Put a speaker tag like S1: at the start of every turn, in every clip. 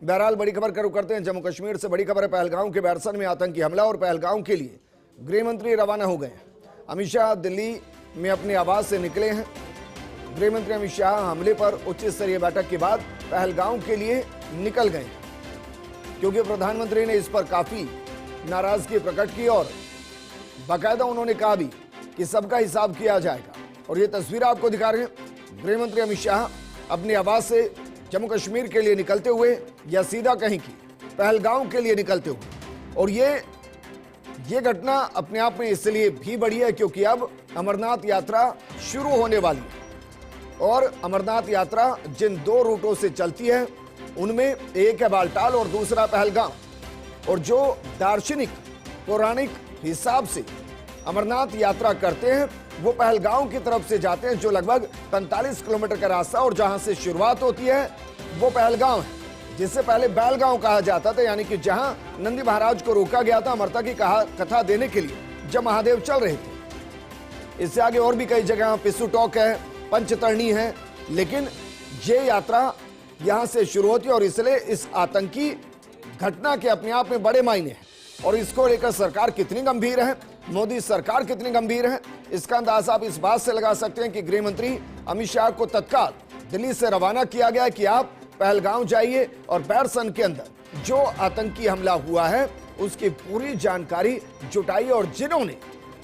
S1: बहरहाल बड़ी खबर का रुख करते हैं जम्मू कश्मीर से। बड़ी खबर है, पहलगाम के बैरसन में आतंकी हमला और पहलगाम के लिए गृह मंत्री रवाना हो गए। अमित शाह दिल्ली में अपने आवास से निकले हैं। गृह मंत्री अमित शाह हमले पर उच्च स्तरीय बैठक के बाद पहलगाम के लिए निकल गए, क्योंकि प्रधानमंत्री ने इस पर काफी नाराजगी प्रकट की और बाकायदा उन्होंने कहा भी कि सबका हिसाब किया जाएगा। और ये तस्वीर आपको दिखा रहे हैं, गृह मंत्री अमित शाह अपने आवास से जम्मू कश्मीर के लिए निकलते हुए या सीधा कहीं की पहलगाम के लिए निकलते हुए। और ये घटना अपने आप में इसलिए भी बड़ी है क्योंकि अब अमरनाथ यात्रा शुरू होने वाली है और अमरनाथ यात्रा जिन दो रूटों से चलती है उनमें एक है बालटाल और दूसरा पहलगाम। और जो दार्शनिक पौराणिक हिसाब से अमरनाथ यात्रा करते हैं वो पहलगाम की तरफ से जाते हैं, जो लगभग 45 किलोमीटर का रास्ता, और जहां से शुरुआत होती है वो पहलगाम है, जिससे पहले बैलगांव कहा जाता था, यानी कि जहां नंदी महाराज को रोका गया था अमरता की कथा देने के लिए जब महादेव चल रहे थे। इससे आगे और भी कई जगह पिस्सू टॉक है, पंचतरणी है, लेकिन ये यात्रा यहां से शुरू होती है। और इसलिए इस आतंकी घटना के अपने आप में बड़े मायने हैं और इसको लेकर सरकार कितनी गंभीर है, मोदी सरकार कितनी गंभीर है, इसका अंदाजा आप इस बात से लगा सकते हैं कि गृह मंत्री अमित शाह को तत्काल दिल्ली से रवाना किया गया कि आप पहलगाम जाइए और बैरसन के अंदर जो आतंकी हमला हुआ है उसकी पूरी जानकारी जुटाइए और जिन्होंने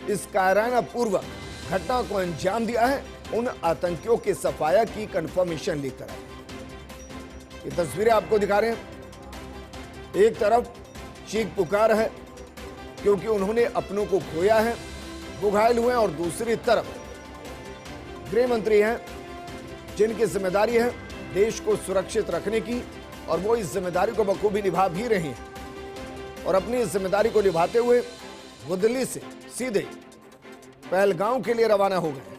S1: इस कायराना पूर्वक घटना को अंजाम दिया है उन आतंकियों के सफाया की कंफर्मेशन लेकर आए। ये तस्वीरें आपको दिखा रहे हैं। एक तरफ चीख पुकार है क्योंकि उन्होंने अपनों को खोया है, वो घायल हुए हैं, और दूसरी तरफ गृह मंत्री हैं जिनकी जिम्मेदारी है देश को सुरक्षित रखने की, और वो इस जिम्मेदारी को बखूबी निभा भी रहे हैं। और अपनी इस जिम्मेदारी को निभाते हुए वो दिल्ली से सीधे पहलगाम के लिए रवाना हो गए।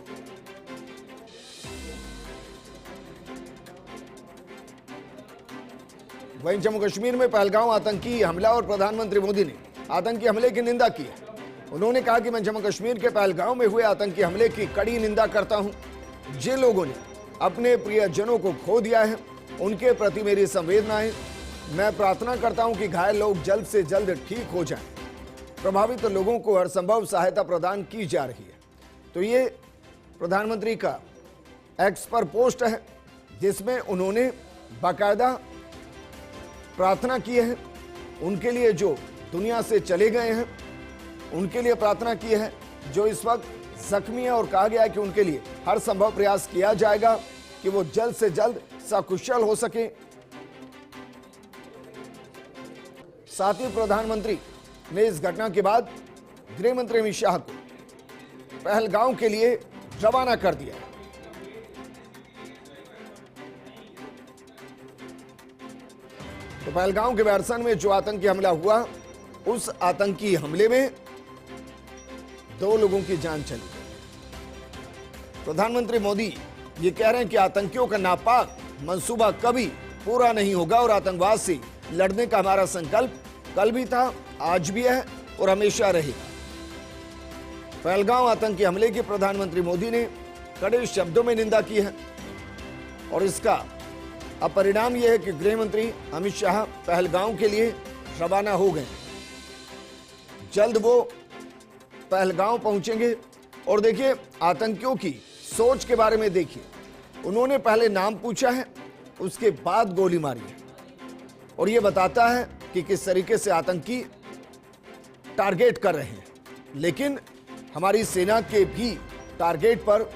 S1: वहीं जम्मू कश्मीर में पहलगाम आतंकी हमला और प्रधानमंत्री मोदी ने आतंकी हमले की निंदा की है। उन्होंने कहा कि मैं जम्मू कश्मीर के पहलगाम में हुए आतंकी हमले की कड़ी निंदा करता हूं। जिन लोगों ने अपने प्रियजनों को खो दिया है उनके प्रति मेरी संवेदनाएं। मैं प्रार्थना करता हूं कि घायल लोग जल्द से जल्द ठीक हो जाएं। प्रभावित लोगों को हर संभव सहायता प्रदान की जा रही है। तो ये प्रधानमंत्री का एक्स पर पोस्ट है जिसमें उन्होंने बाकायदा प्रार्थना की है उनके लिए जो दुनिया से चले गए हैं, उनके लिए प्रार्थना की है जो इस वक्त जख्मी है, और कहा गया है कि उनके लिए हर संभव प्रयास किया जाएगा कि वो जल्द से जल्द सकुशल हो सके। साथ ही प्रधानमंत्री ने इस घटना के बाद गृह मंत्री अमित शाह को पहलगाम के लिए रवाना कर दिया। तो पहलगाम के बैरसन में जो आतंकी हमला हुआ उस आतंकी हमले में 2 लोगों की जान चली। प्रधानमंत्री मोदी ये कह रहे हैं कि आतंकियों का नापाक मंसूबा कभी पूरा नहीं होगा और आतंकवाद से लड़ने का हमारा संकल्प कल भी था, आज भी है और हमेशा रहेगा। पहलगाम आतंकी हमले की प्रधानमंत्री मोदी ने कड़े शब्दों में निंदा की है और इसका अब परिणाम यह है कि गृह मंत्री अमित शाह पहलगाम के लिए रवाना हो गए। जल्द वो पहलगाम पहुंचेंगे। और देखिए आतंकियों की सोच के बारे में देखिए, उन्होंने पहले नाम पूछा है उसके बाद गोली मारी है, और यह बताता है कि किस तरीके से आतंकी टारगेट कर रहे हैं। लेकिन हमारी सेना के भी टारगेट पर